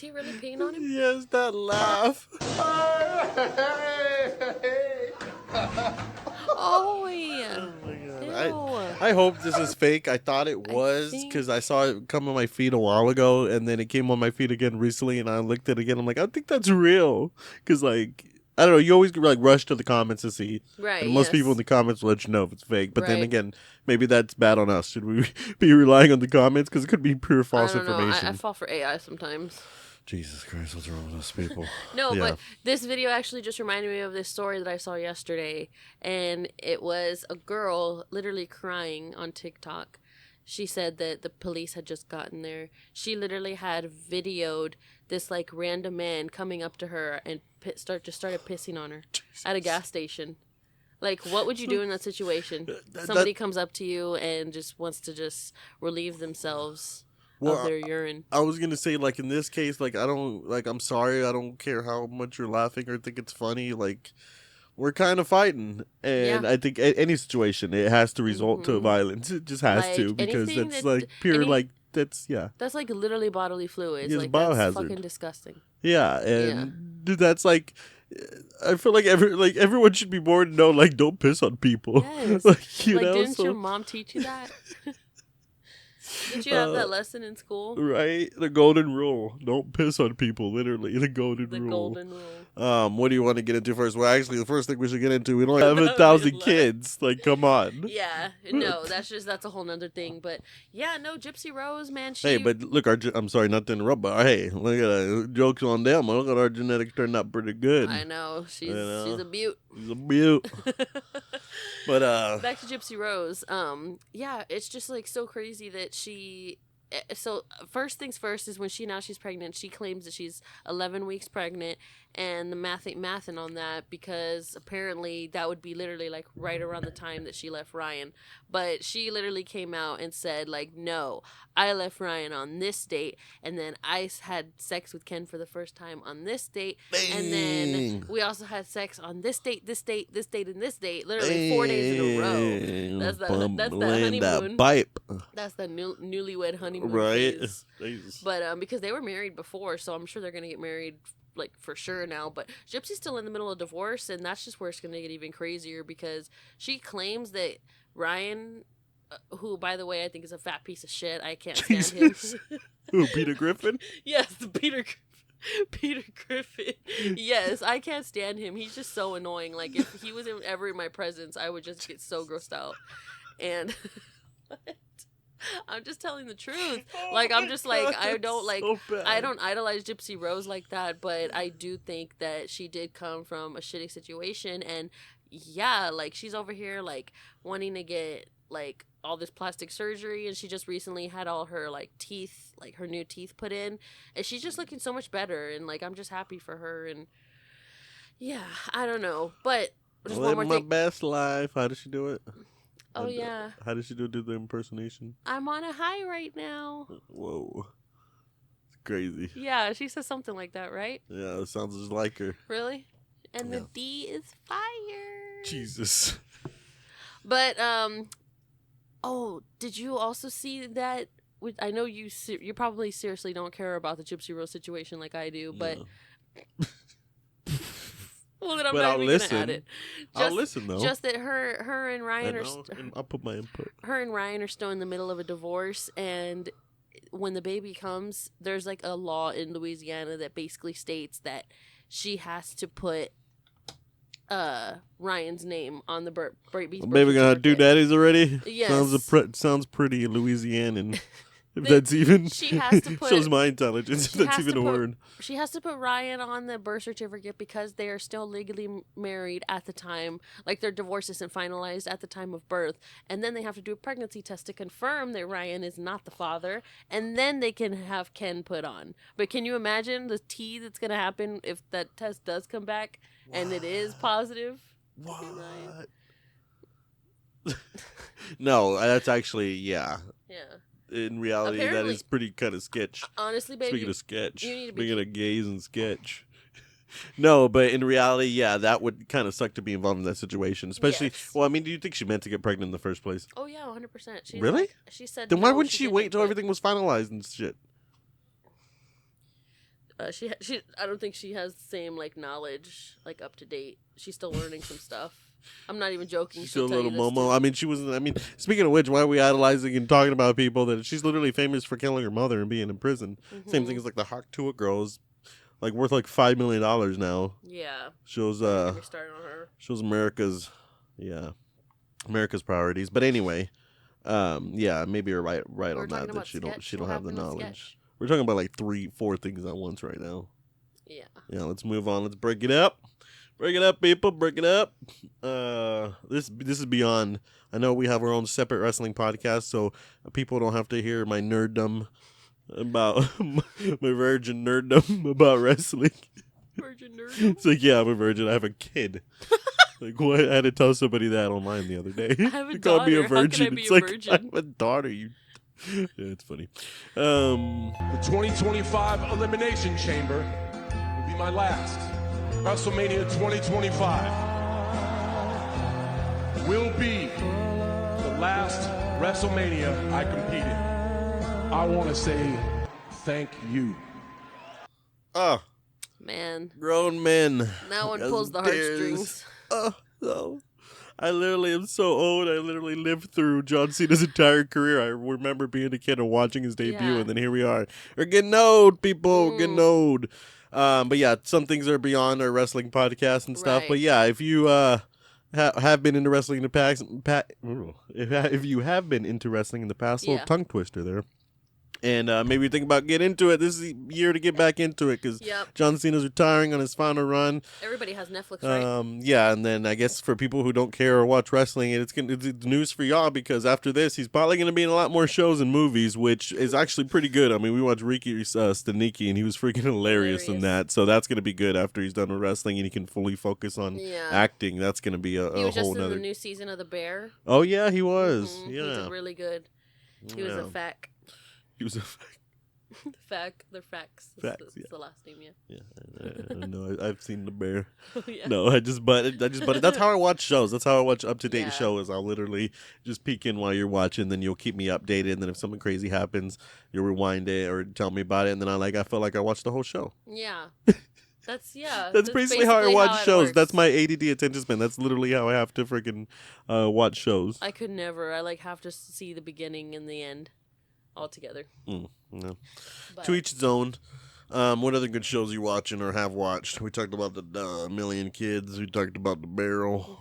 he really peeing on him? Yes, that laugh. Oh, yeah. Oh my god. Ew. I hope this is fake. I thought it was because I saw it come on my feed a while ago, and then it came on my feed again recently, and I looked at it again. I'm like, I think that's real. Because, like, I don't know. You always like rush to the comments to see. Right. And most people in the comments will let you know if it's fake. But then Right. again, maybe that's bad on us. Should we be relying on the comments? Because it could be pure false I don't know. information. I fall for AI sometimes. Jesus Christ, what's wrong with us people? No, Yeah. but this video actually just reminded me of this story that I saw yesterday. And it was a girl literally crying on TikTok. She said that the police had just gotten there. She literally had videoed this like random man coming up to her and started pissing on her at a gas station. Like, what would you do in that situation? Somebody comes up to you and just wants to just relieve themselves of their urine. I was gonna say, like, in this case, like, I'm sorry, I don't care how much you're laughing or think it's funny, like, we're kind of fighting, and I think any situation, it has to result to violence. It just has Like, to, because anything that's, that- like, pure, like, that's, yeah. That's like literally bodily fluids. It's Like, biohazard. that's fucking disgusting. Yeah, and that's, like, I feel like everyone should be more to know, like, don't piss on people. Yes. Like, you know, didn't your mom teach you that? Did you have that lesson in school? Right? The golden rule. Don't piss on people, literally. The golden rule. The golden rule. What do you want to get into first? Well, actually, the first thing we should get into, we don't have 1,000 kids. Like, come on. Yeah. No, that's a whole nother thing. But, yeah, no, Gypsy Rose, man, she... Hey, but look, I'm sorry not to interrupt, but hey, look at that. Jokes on them. Look at our genetics turned out pretty good. I know. She's a beaut. She's a beaut. But, back to Gypsy Rose. Yeah, it's just, like, so crazy that she... So, first things first is when she's pregnant, she claims that she's 11 weeks pregnant, and the math ain't mathing on that, because apparently that would be literally, like, right around the time that she left Ryan. But she literally came out and said, like, no, I left Ryan on this date, and then I had sex with Ken for the first time on this date, and then we also had sex on this date, this date, this date, and this date, literally 4 days in a row. That's that honeymoon. That pipe. That's the newlywed honeymoon. Right. Phase. But because they were married before, so I'm sure they're going to get married, like, for sure now. But Gypsy's still in the middle of divorce, and that's just where it's going to get even crazier, because she claims that Ryan, who, by the way, I think is a fat piece of shit. I can't stand him. Who, Peter Griffin? Yes, Peter Griffin. Yes, I can't stand him. He's just so annoying. Like, if he was ever in my presence, I would just get so grossed out. And... I'm just telling the truth. Like, I'm just like, I don't like, so I don't idolize Gypsy Rose like that, but I do think that she did come from a shitty situation, and yeah, like, she's over here, like, wanting to get, like, all this plastic surgery, and she just recently had all her, like, teeth, like, her new teeth put in, and she's just looking so much better, and, like, I'm just happy for her, and yeah, I don't know, but just one more my thing. best life. How does she do it? Oh, yeah. How does she do the impersonation? I'm on a high right now. Whoa. It's crazy. Yeah, she says something like that, right? Yeah, it sounds just like her. Really? And the D is fire. Jesus. But, did you also see that? I know you probably seriously don't care about the Gypsy Rose situation like I do, but... Yeah. Well, then I'm not even gonna add it. I'll listen though. Just that her and Ryan I'll put my input. Her and Ryan are still in the middle of a divorce, and when the baby comes, there's like a law in Louisiana that basically states that she has to put Ryan's name on the baby's birth Baby gonna do daddies already? Yes. Sounds pretty Louisianan. If that's even, she has to put, shows my intelligence. If that's even a word. She has to put Ryan on the birth certificate because they are still legally married at the time. Like, their divorce isn't finalized at the time of birth. And then they have to do a pregnancy test to confirm that Ryan is not the father. And then they can have Ken put on. But can you imagine the tea that's going to happen if that test does come back and it is positive? What? No, that's actually, yeah. Yeah. In reality, that is pretty kind of sketch. Honestly, baby. Speaking of sketch. Speaking of gays and sketch. No, but in reality, yeah, that would kind of suck to be involved in that situation. Especially, well, I mean, do you think she meant to get pregnant in the first place? Oh, yeah, 100%. Really? She said then why wouldn't she wait until everything was finalized and shit? she I don't think she has the same like knowledge like up to date. She's still learning some stuff. I'm not even joking. She's still a tell little you this Momo. too. I mean, she wasn't. I mean, speaking of which, why are we idolizing and talking about people that she's literally famous for killing her mother and being in prison? Same thing as like the Hawk Tuah girls, like worth like $5 million now. Yeah. Shows Get me started on her. shows America's priorities. But anyway, yeah, maybe you're right on that. That she don't have the knowledge. We're talking about like 3-4 things at once right now. Yeah. Yeah, let's move on. Let's break it up. Break it up, people. Break it up. This is beyond. I know we have our own separate wrestling podcast, so people don't have to hear my nerddom about my virgin nerddom about wrestling. Virgin nerd. It's like, yeah, I'm a virgin. I have a kid. Like, what? I had to tell somebody that online the other day. I have a They daughter. called me a virgin. How can I be It's a like, virgin? I have a daughter. You. Yeah, it's funny. The 2025 Elimination Chamber will be my last. WrestleMania 2025 will be the last WrestleMania I compete in. I want to say thank you. Oh, Man. grown men. That one As pulls the tears. heartstrings. Oh, no. I literally am so old. I literally lived through John Cena's entire career. I remember being a kid and watching his debut, Yeah. and then here we are. We're getting old, people. We're getting old. But yeah, some things are beyond our wrestling podcast and stuff. Right. But yeah, if you have been into wrestling in the past, if you have been into wrestling in the past, little Yeah. tongue twister there. And maybe you think about getting into it. This is the year to get back into it because Yep. John Cena's retiring on his final run. Everybody has Netflix, right? Yeah, and then I guess for people who don't care or watch wrestling, it's news for y'all because after this, he's probably going to be in a lot more shows and movies, which is actually pretty good. I mean, we watched Ricky Stanicki, and he was freaking hilarious in that. So that's going to be good after he's done with wrestling and he can fully focus on acting. That's going to be a He was whole just in nother. the new season of The Bear. Oh yeah, he was. He Yeah, was really good. He was a fac. He was a. Fac. They're facts. Facts, That's yeah. the last name, yeah. Yeah, I know. I've seen the Bear. Oh, yeah. No, I just butted. That's how I watch shows. That's how I watch up-to-date Yeah. shows. I'll literally just peek in while you're watching, then you'll keep me updated, and then if something crazy happens, you'll rewind it or tell me about it, and then I feel like I watched the whole show. Yeah. That's, yeah. That's basically how I watch it shows. works. That's my ADD attention span. That's literally how I have to freaking watch shows. I could never. I, have to see the beginning and the end all together. No. But, To each his own. What other good shows you watching or have watched? We talked about the Million Kids. We talked about The Barrel.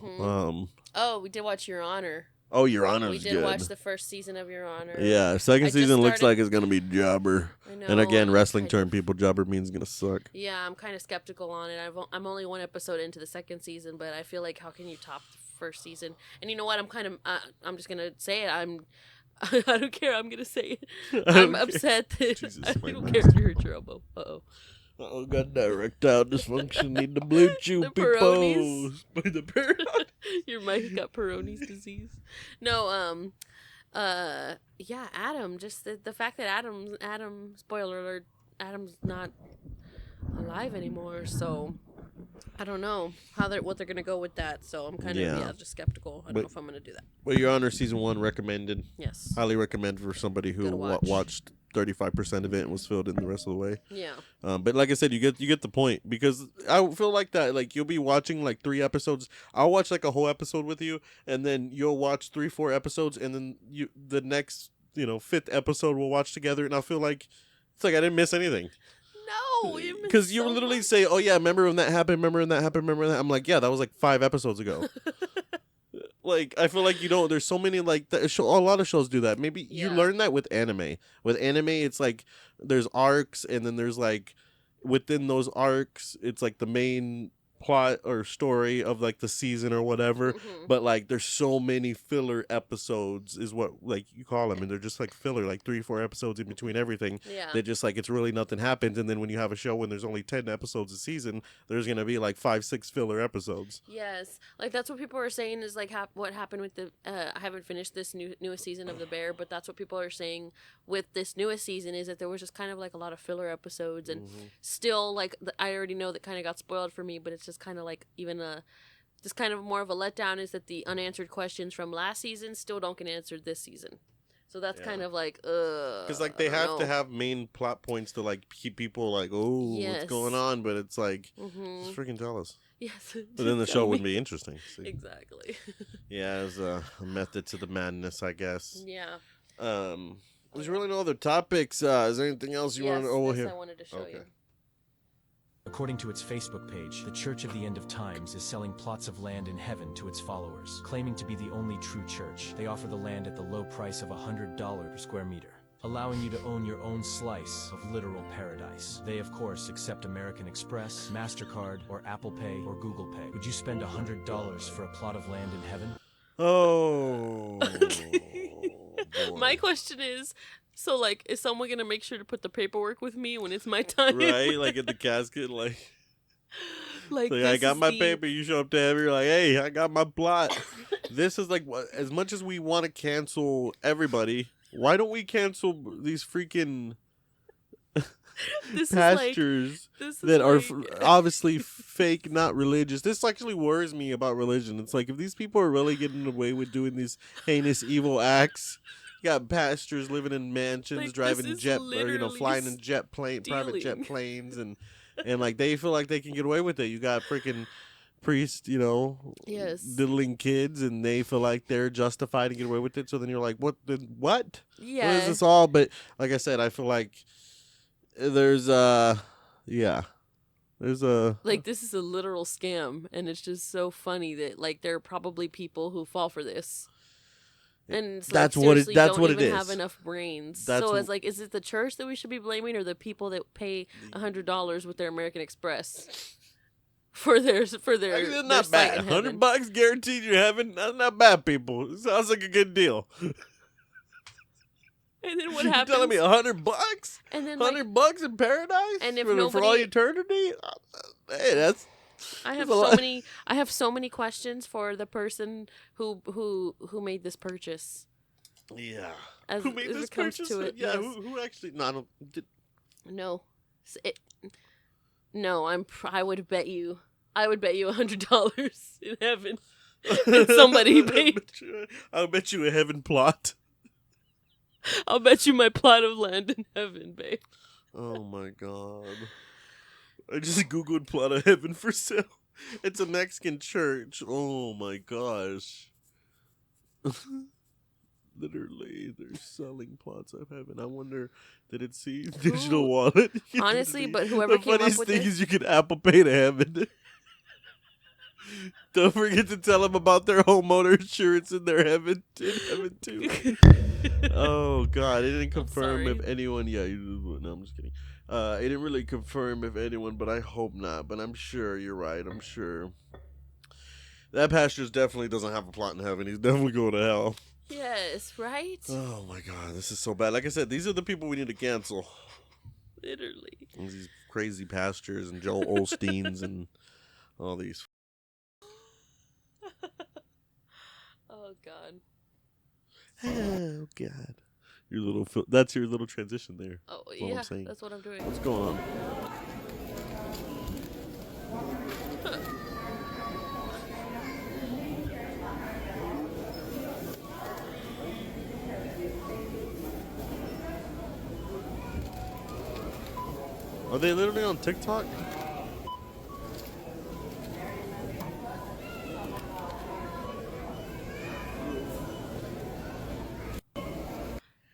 oh, we did watch Your Honor. Oh, Your Honor's We did good. watch the first season of Your Honor. Yeah, second I just season looks started- like it's gonna be jobber. I know. And again, I'm wrestling kind term of- people, jobber means gonna suck. Yeah, I'm kind of skeptical on it. I'm only one episode into the second season, but I feel like how can you top the first season? And you know what? I'm just gonna say it. I don't care. I'm gonna say it. I'm upset that Jesus, I my don't God. care if you hurt your elbow. Uh-oh. Oh, got erectile dysfunction. Need the blue chew, The people. Peronies. The Peronies. Your mic got Peyronie's disease. No, yeah, Adam. Just the fact that Adam. Spoiler alert. Adam's not alive anymore. So I don't know what they're gonna go with that. So I'm kind of just skeptical. I don't know if I'm gonna do that. Well, Your Honor, season 1 recommended. Yes. Highly recommend for somebody who Gotta watch. watched 35% of it and was filled in the rest of the way. Yeah. But like I said, you get the point because I feel like that. Like you'll be watching like 3 episodes. I'll watch like a whole episode with you, and then you'll watch 3-4 episodes, and then the next 5th episode we'll watch together, and I'll feel like it's like I didn't miss anything. No, Because you literally say, "Oh yeah, remember when that happened? Remember when that happened? Remember that?" I'm like, "Yeah, that was like 5 episodes ago." Like I feel like you don't. There's so many like a lot of shows do that. Maybe you Yeah. learn that with anime. With anime, it's like there's arcs, and then there's like within those arcs, it's like the main plot or story of like the season or whatever. Mhm. But like there's so many filler episodes is what like you call them, and they're just like filler, like 3-4 episodes in between everything. Yeah. That just like it's really nothing happens, and then when you have a show when there's only 10 episodes a season, there's gonna be like 5-6 filler episodes. Yes, like that's what people are saying is like what happened with the. I haven't finished this newest season of The Bear, but that's what people are saying with this newest season is that there was just kind of like a lot of filler episodes, and still like I already know that kind of got spoiled for me, but it's just kind of like just kind of more of a letdown is that the unanswered questions from last season still don't get answered this season. So that's kind of like, because like they have to have main plot points to like keep people like, oh, what's going on? But it's like, just freaking tell us. Yes. But then the show wouldn't be interesting. See? Exactly. Yeah, as a method to the madness, I guess. Yeah. There's really no other topics. Is there anything else you want to? Oh, here. I wanted to show you. According to its Facebook page, the Church of the End of Times is selling plots of land in heaven to its followers. Claiming to be the only true church, they offer the land at the low price of $100 per square meter, allowing you to own your own slice of literal paradise. They, of course, accept American Express, MasterCard, or Apple Pay, or Google Pay. Would you spend $100 for a plot of land in heaven? Oh. My question is, so, like, is someone going to make sure to put the paperwork with me when it's my time? Right? Like at the casket, like I got my paper, you show up to heaven, you're like, hey, I got my plot. This is like, as much as we want to cancel everybody, why don't we cancel these freaking pastors that are obviously fake, not religious? This actually worries me about religion. It's like, if these people are really getting away with doing these heinous evil acts, you got pastors living in mansions, like, driving flying in private jet planes, and like they feel like they can get away with it. You got freaking priests, diddling kids, and they feel like they're justified to get away with it. So then you're like, what? Yeah. What is this all? But like I said, I feel like there's like, this is a literal scam, and it's just so funny that like there are probably people who fall for this. And so that's what it is. Have enough brains. So it's like, is it the church that we should be blaming, or the people that pay $100 with their American Express for their Actually, not bad. $100 guaranteed you heaven. That's not bad, people. It sounds like a good deal. And then what happens? You're telling me $100? And then $100 in paradise? And if for all eternity? Hey, that's. I have so many questions for the person who made this purchase. Yeah. Who made this purchase? Who actually? No, I would bet you $100 in heaven. Somebody paid. I'll bet you a heaven plot. I'll bet you my plot of land in heaven, babe. Oh my god. I just googled plot of heaven for sale. It's a Mexican church. Oh my gosh. Literally, they're selling plots of heaven. I wonder, did it see digital wallet? Honestly, but whoever came up with the funniest thing is you can Apple Pay to heaven. Don't forget to tell them about their homeowner insurance in their heaven too. Oh god, it didn't confirm if anyone. Yeah, no, I'm just kidding. It didn't really confirm if anyone, but I hope not. But I'm sure you're right. I'm sure that pastor definitely doesn't have a plot in heaven. He's definitely going to hell. Yes, right? Oh my god, this is so bad. Like I said, these are the people we need to cancel. Literally. These crazy pastors and Joel Osteens and all these. Oh god. Oh god. That's your little transition there. Oh yeah, that's what I'm doing. What's going on? Are they literally on TikTok?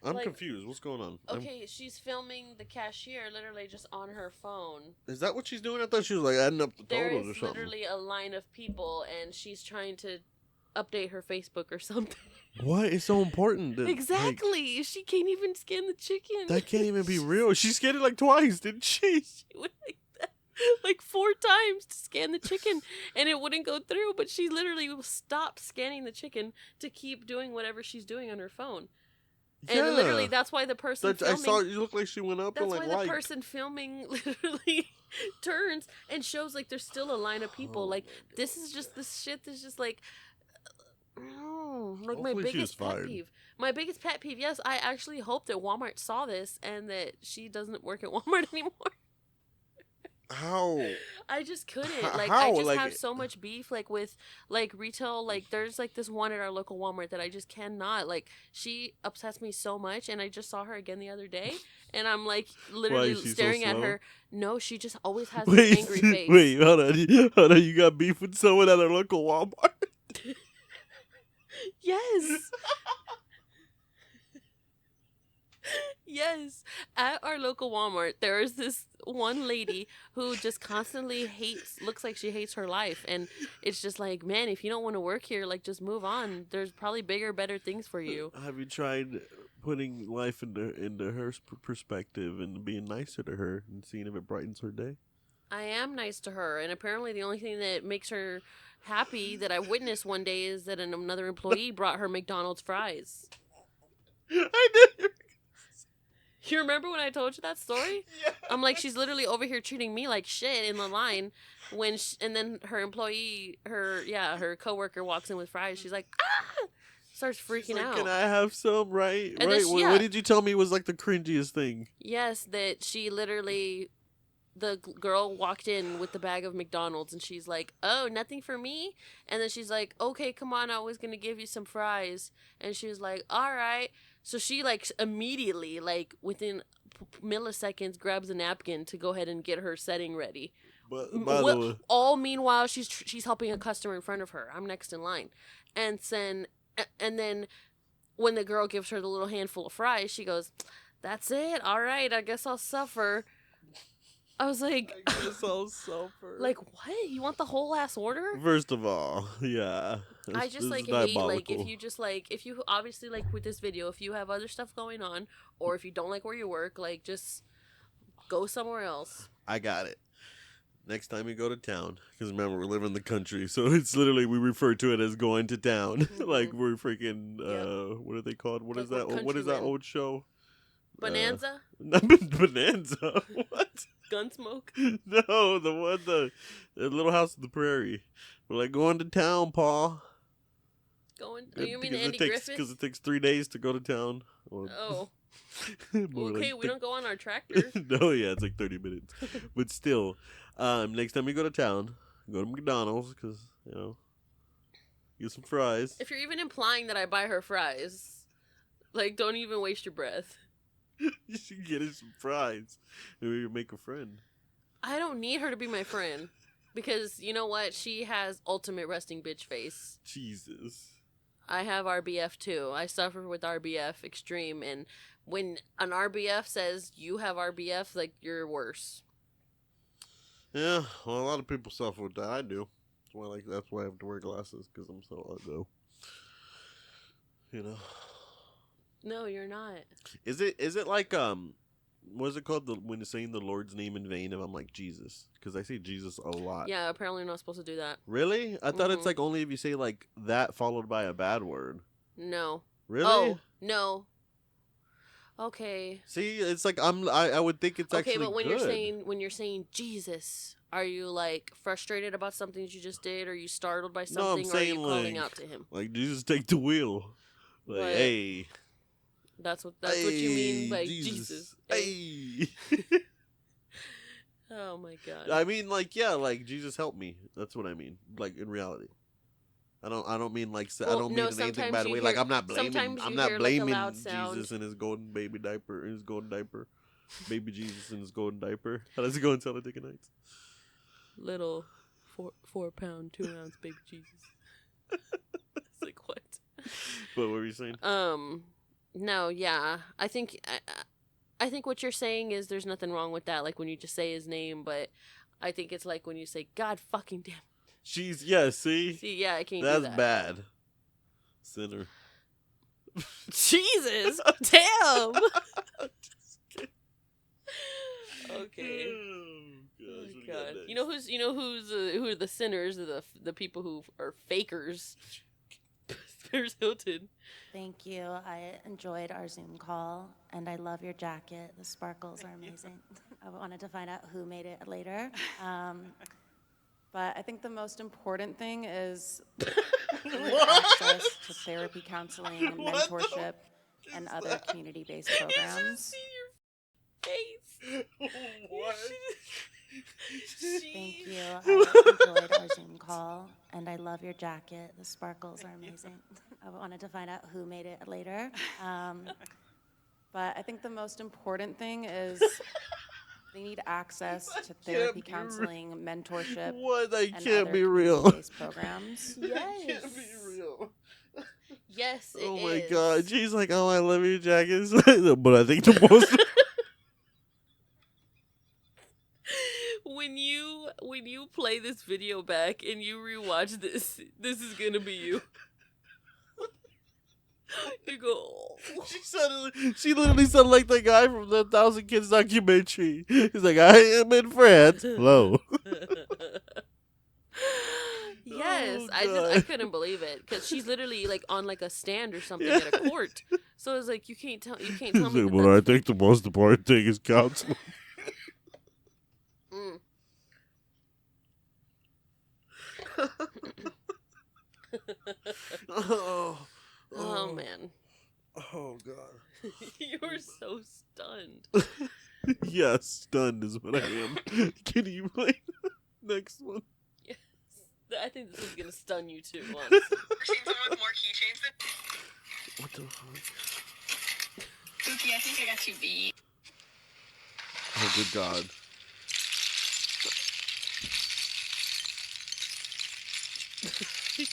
I'm confused. What's going on? Okay, she's filming the cashier literally just on her phone. Is that what she's doing? I thought she was like adding up the totals or something. There is literally a line of people, and she's trying to update her Facebook or something. What is so important? Exactly. She can't even scan the chicken. That can't even be real. She scanned it like twice, didn't she? She went like that, like 4 times to scan the chicken, and it wouldn't go through. But she literally stopped scanning the chicken to keep doing whatever she's doing on her phone. And literally, that's why the person filming... I saw you look like she went up and like That's why the person filming literally turns and shows like there's still a line of people. Like, this is just this shit that's just like... like my biggest pet peeve. My biggest pet peeve, yes, I actually hope that Walmart saw this and that she doesn't work at Walmart anymore. How? I just couldn't. Like, How? I just Like, have so much beef, like, with, like, retail. Like, there's, like, this one at our local Walmart that I just cannot. Like, she upsets me so much, and I just saw her again the other day, and I'm, like, why literally is she so staring at slow? her. No, she just always has Wait, this angry face. wait, hold on. You got beef with someone at our local Walmart? Yes. Yes. At our local Walmart, there is this one lady who just constantly looks like she hates her life. And it's just like, man, if you don't want to work here, like, just move on. There's probably bigger, better things for you. Have you tried putting life into her perspective and being nicer to her and seeing if it brightens her day? I am nice to her. And apparently the only thing that makes her happy that I witnessed one day is that another employee brought her McDonald's fries. I did. You remember when I told you that story? Yeah. I'm like, she's literally over here treating me like shit in the line and then her employee, her coworker walks in with fries. She's like, ah! Starts freaking out. Can I have some? Right? And right. then What did you tell me was like the cringiest thing? Yes, that she literally, the girl walked in with the bag of McDonald's and she's like, oh, nothing for me? And then she's like, okay, come on, I was going to give you some fries. And she was like, all right. So she, like, immediately, like, within milliseconds, grabs a napkin to go ahead and get her setting ready. But by the way, all meanwhile, she's helping a customer in front of her. I'm next in line. And then when the girl gives her the little handful of fries, she goes, that's it? All right, I guess I'll suffer. I was like, I guess I'll suffer. like, what? You want the whole ass order? First of all, yeah. I just, like, hate, like, if you obviously, like, with this video, if you have other stuff going on, or if you don't like where you work, like, just go somewhere else. I got it. Next time you go to town, because remember, we live in the country, so it's literally, we refer to it as going to town. Mm-hmm. Like, we're freaking, what are they called? What is that? What is that old show? Bonanza? Bonanza? What? Gunsmoke? No, the Little House of the Prairie. We're like, going to town, Pa. You mean Andy Griffith? Because it takes 3 days to go to town. Oh. More Okay, like we don't go on our tractor. No, yeah, it's like 30 minutes. But still, next time you go to town, go to McDonald's because, get some fries. If you're even implying that I buy her fries, like, don't even waste your breath. You should get her some fries. Maybe you make a friend. I don't need her to be my friend. Because, you know what? She has ultimate resting bitch face. Jesus. I have RBF too. I suffer with RBF extreme. And when an RBF says you have RBF, like, you're worse. Yeah, well, a lot of people suffer with that. I do. That's why I have to wear glasses, because I'm so ugly. No, you're not. Is it like what is it called when you're saying the Lord's name in vain? If I'm like Jesus, because I say Jesus a lot. Yeah, apparently you're not supposed to do that. Really? I thought it's like only if you say like that followed by a bad word. No. Really? Oh no. Okay. See, it's like I would think it's actually okay, but when good. you're saying Jesus, are you like frustrated about something that you just did? Are you startled by something? No, I'm saying, or are you calling out to him? Like, Jesus, take the wheel. Like, What? hey. That's what you mean by Jesus. Hey. Oh my God. I mean, like, yeah, like Jesus help me. That's what I mean. Like in reality, I don't mean like I don't mean in anything bad way. Like I'm not blaming Jesus and his golden baby diaper, baby Jesus and his golden diaper. How does it go in Talladega Nights? Little 4-pound 2-ounce baby Jesus. It's like what? What were you saying? No, yeah. I think what you're saying is there's nothing wrong with that, like when you just say his name, but I think it's like when you say God fucking damn. See, yeah, I can't do that. That's bad. Sinner. Jesus, damn. Okay. Oh, God. You know who are the sinners, the people who are fakers. There's Hilton. Thank you. I enjoyed our Zoom call, and I love your jacket. The sparkles are amazing. I wanted to find out who made it later. But I think the most important thing is access to therapy, counseling, and mentorship, and other community-based programs. Face. What? Thank you. I enjoyed our Zoom call, and I love your jacket. The sparkles are amazing. I wanted to find out who made it later. But I think the most important thing is they need access to therapy, counseling, mentorship, What? That and can't other be real. community-based programs. Yes. Can't be real. Yes, it Oh my is. god. She's like, oh, I love your jackets. But I think the most. When you play this video back and you rewatch this is gonna be you. You go. She literally sounded like the guy from the 1,000 Kids documentary. He's like, I am in France. Hello. Yes, Oh, I couldn't believe it because she's literally like on like a stand or something at a court. So it's like you can't tell me. He's That like, well, I think the most important thing is counseling. Mm. Oh man. Oh god. You were so stunned. Yeah, stunned is what I am. Can you play next one? Yes. I think this is gonna stun you too, honestly. Seen someone with more keychains than What the fuck? Spooky. I think I got you beat. Oh, good god.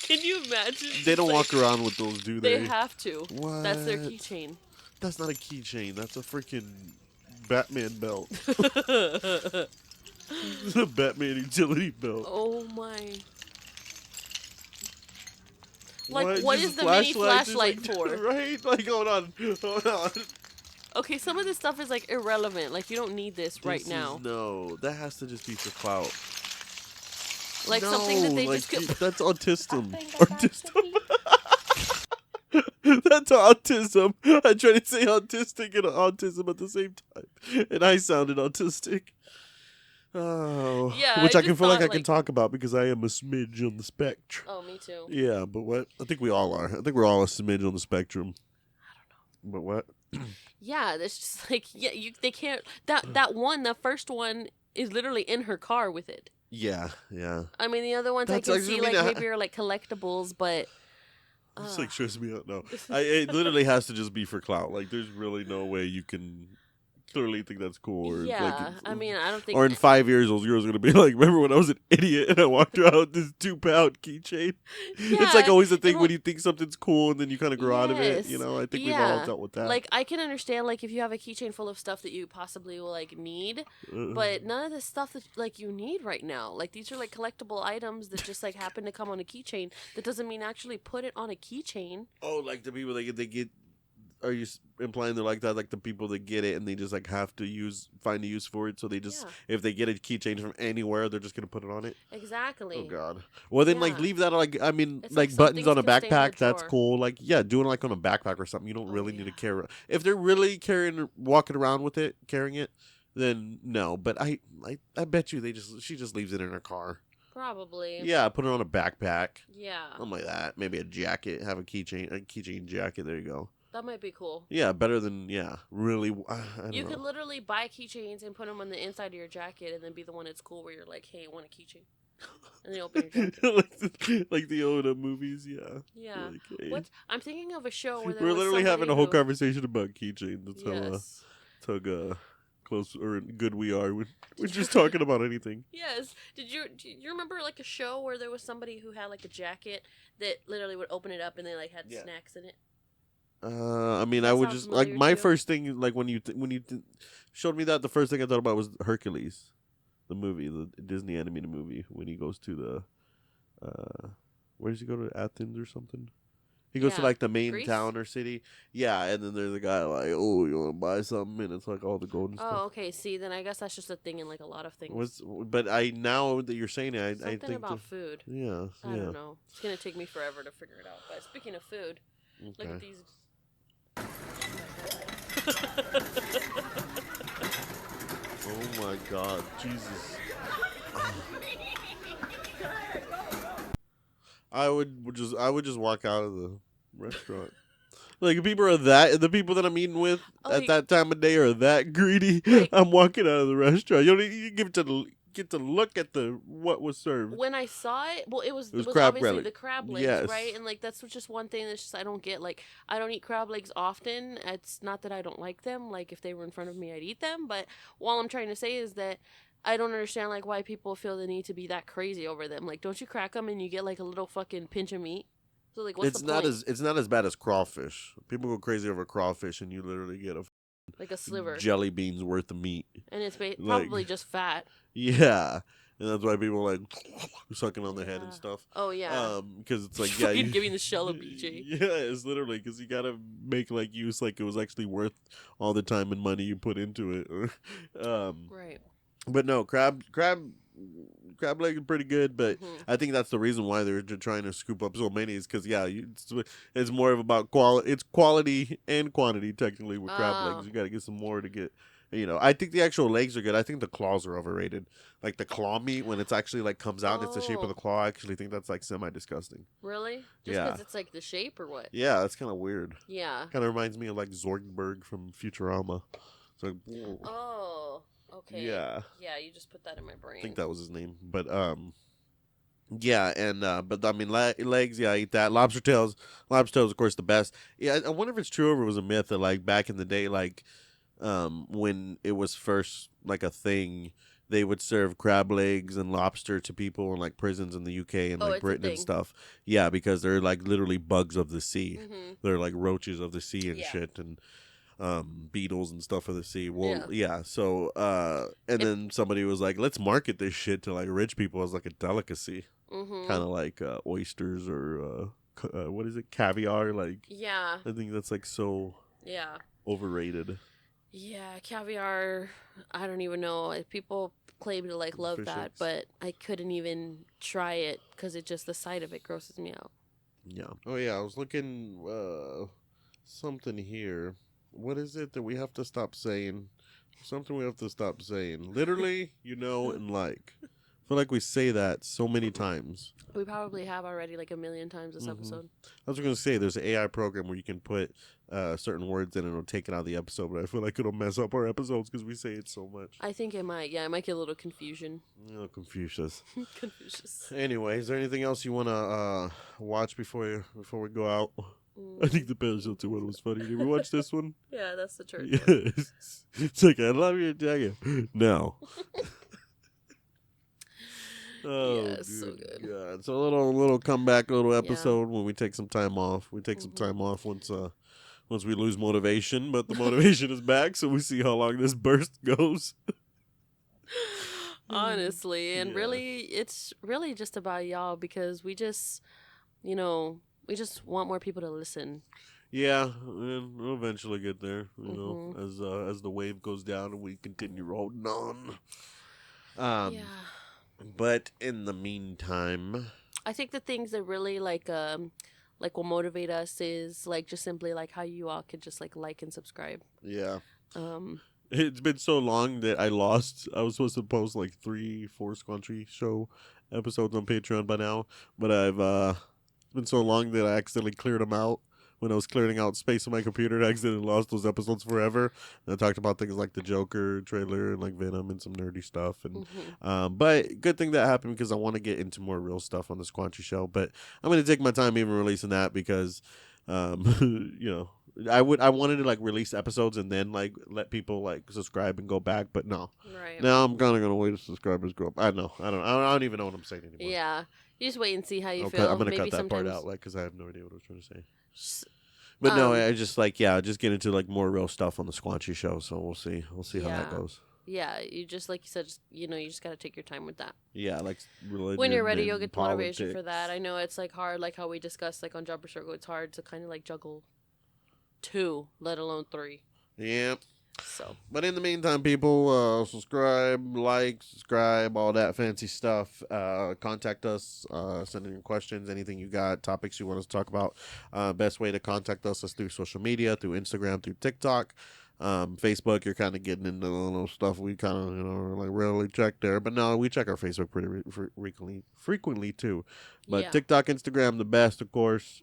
Can you imagine? They don't Like, walk around with those, do they? They have to. What? That's their keychain. That's not a keychain. That's a freaking Batman belt. It's a Batman utility belt. Oh my. Like, what Just is the mini flashlight, just, flashlight like, for? Right? Like, hold on. Okay, some of this stuff is like irrelevant. Like, you don't need this right This now. is- no, that has to just be for clout. Like something that they like, just could. That's autism. I think I got Autism. you beat. That's autism. I tried to say autistic and autism at the same time, and I sounded autistic. Oh, Yeah, which I I can just feel like thought, I can like- talk about because I am a smidge on the spectrum. Oh, me too. Yeah, but what? I think we all are. I think we're all a smidge on the spectrum. I don't know. But what? Yeah, it's just like they can't. That first one is literally in her car with it. Yeah, yeah. I mean, the other ones That's I can actually- see I mean, like maybe are like collectibles, but It's like stressing me out. No, it literally has to just be for clout. Like, there's really no way you can clearly think that's cool. Or yeah. like, I mean, I don't think. or in 5 years, those girls are gonna be like, "Remember when I was an idiot and I walked around with this 2-pound keychain?" It's like Yeah, always a thing and when you think something's cool and then you kind of grow out of it. You Yes, know, I think we've all yeah. dealt with that. Like, I can understand like if you have a keychain full of stuff that you possibly will like need, but none of the stuff that like you need right now. Like, these are like collectible items that just like happen to come on a keychain. That doesn't mean actually put it on a keychain. Oh, like the people they get. Are you implying they're like that? Like the people that get it and they just like have to find a use for it, so they just Yeah. if they get a keychain from anywhere, they're just gonna put it on it. Exactly. Oh god. Well then, like Yeah. leave that like I mean It's like like some buttons on a things can stay in the backpack. That's drawer. cool. Like yeah, doing like on a backpack or something. You don't really need to yeah. carry. If they're really walking around with it, carrying it, then no. But I bet you she just leaves it in her car. Probably. Yeah, put it on a backpack. Yeah. Something like that. Maybe a jacket. Have a keychain jacket. There you go. That might be cool. Yeah, better than really. I don't You know. could literally buy keychains and put them on the inside of your jacket, and then be the one that's cool where you're like, "Hey, I want a keychain," and then you open your jacket. like the old movies, yeah. Yeah. Like, hey. What? I'm thinking of a show where there We're was literally having a whole somebody conversation about keychains. That's Yes. how close or good we are. We're just talking about anything. Yes. Do you remember like a show where there was somebody who had like a jacket that literally would open it up and they like had Yeah. snacks in it? I mean, I That would sounds just like familiar my to you? first thing, like when you showed me that, the first thing I thought about was Hercules, the movie, the Disney animated movie, when he goes to the, where does he go to, Athens or something? He goes to Yeah. like the main Greece? town or city, yeah, and then there's a guy like, oh, you want to buy something, and it's like all the gold and Oh, stuff. okay. See, then I guess that's just a thing in like a lot of things. But now that you're saying it, I Something think about food. yeah, I don't know. It's gonna take me forever to figure it out. But speaking of food, look Okay. at these. Oh my God, Jesus! I would just walk out of the restaurant. Like if people are the people that I'm eating with Oh, at you- that time of day are that greedy, Like- I'm walking out of the restaurant. You don't need, you give it to the get to look at what was served. When I saw it, well, it was crab obviously relic. the crab legs, Yes. right? And like that's just one thing that's just I don't get. Like I don't eat crab legs often. It's not that I don't like them. Like if they were in front of me, I'd eat them. But all I'm trying to say is that I don't understand like why people feel the need to be that crazy over them. Like, don't you crack them and you get like a little fucking pinch of meat? So like, what's the point? It's not as bad as crawfish. People go crazy over crawfish, and you literally get a Like a sliver, jelly beans worth of meat. and it's probably just fat. Yeah, and that's why people are like sucking on their head and stuff. Oh yeah. Because it's like Fucking giving the shell a BJ. Yeah, it's literally because you gotta make like use like it was actually worth all the time and money you put into it. Right. But no, crab leg is pretty good, but I think that's the reason why they're trying to scoop up so many is because it's more of about quality. It's quality and quantity technically with crab legs. You got to get some more to get. I think the actual legs are good. I think the claws are overrated. Like the claw meat when it's actually like comes out and it's the shape of the claw. I actually think that's like semi disgusting. Really? Just because it's like the shape or what? Yeah, that's kind of weird. Yeah. Kind of reminds me of like Zorgberg from Futurama. It's like. Oh. Okay. Yeah. Yeah, you just put that in my brain. I think that was his name. But yeah, and but I mean legs, yeah, I eat that. Lobster tails, of course, the best. Yeah, I wonder if it's true or if it was a myth that like back in the day, like when it was first like a thing, they would serve crab legs and lobster to people in like prisons in the UK and like Britain and stuff. Yeah, because they're like literally bugs of the sea. They're like roaches of the sea and shit and beetles and stuff of the sea. Well, yeah. So, and then somebody was like, let's market this shit to like rich people as like a delicacy, kind of like oysters or what is it, caviar? Like, yeah, I think that's like so overrated. Yeah, caviar. I don't even know. People claim to like love that, but I couldn't even try it because it just the sight of it grosses me out. Yeah. Oh yeah, I was looking something here. What is it that we have to stop saying? Something we have to stop saying. Literally, and like. I feel like we say that so many times. We probably have already like a million times this episode. I was going to say, there's an AI program where you can put certain words in and it'll take it out of the episode, but I feel like it'll mess up our episodes because we say it so much. I think it might. Yeah, it might get a little confusion. Confucius. Confucius. Anyway, is there anything else you want to watch before we go out? I think the Pale Shelter one was funny. Did we watch this one? Yeah, that's the church one. It's like, I love your jacket. No. Oh, yeah, it's so good. God. So a little comeback, a little episode when we take some time off. We take some time off once we lose motivation, but the motivation is back, so we see how long this burst goes. Honestly, and really, it's really just about y'all because we just, we just want more people to listen. Yeah, and we'll eventually get there, as the wave goes down and we continue holding on. Yeah. But in the meantime, I think the things that really like will motivate us is like just simply like how you all could just like and subscribe. Yeah. It's been so long that I was supposed to post like 3-4 Squanchy Show episodes on Patreon by now, but I've it's been so long that I accidentally cleared them out. When I was clearing out space on my computer, I accidentally lost those episodes forever. And I talked about things like the Joker trailer and like Venom and some nerdy stuff. And but good thing that happened because I want to get into more real stuff on the Squanchy Show. But I'm going to take my time even releasing that because, I wanted to like release episodes and then like let people like subscribe and go back. But no, now I'm kind of going to wait till subscribers grow up. I don't even know what I'm saying anymore. Yeah, you just wait and see how you feel. I'm going to cut that part out like because I have no idea what I was trying to say. But no, I just just get into like more real stuff on the Squanchy Show. So we'll see how that goes. Yeah, you just like you said, you just got to take your time with that. Yeah, like religion. When you're ready, you'll get the motivation for that. I know it's like hard, like how we discussed like on Jumper Circle. It's hard to kind of like juggle 2, let alone 3. Yeah. So, but in the meantime, people, subscribe, all that fancy stuff. Contact us, send in your questions, anything you got, topics you want us to talk about. Best way to contact us is through social media, through Instagram, through TikTok. Facebook, you're kind of getting into a little stuff we kind of, like rarely check there. But no, we check our Facebook pretty frequently too. But TikTok, Instagram, the best, of course.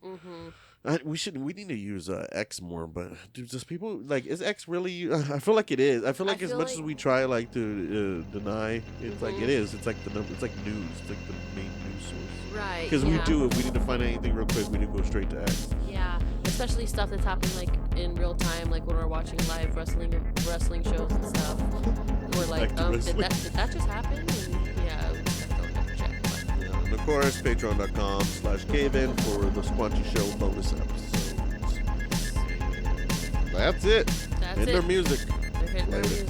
We need to use X more, but does people like? Is X really? I feel like it is. I feel like as much as we try like to deny, it's like it is. It's like the number. It's like news. It's like the main news source. Right. Because we do. If we need to find anything real quick, we need to go straight to X. Yeah, especially stuff that's happening like in real time, like when we're watching live wrestling shows and stuff. We're like, did that just happen? And yeah, we just have to double check. But. Yeah, and of course, patreon.com/CayVin for the Squanchy Show bonus episodes. That's it. That's Hit it. their music. They're hitting their music.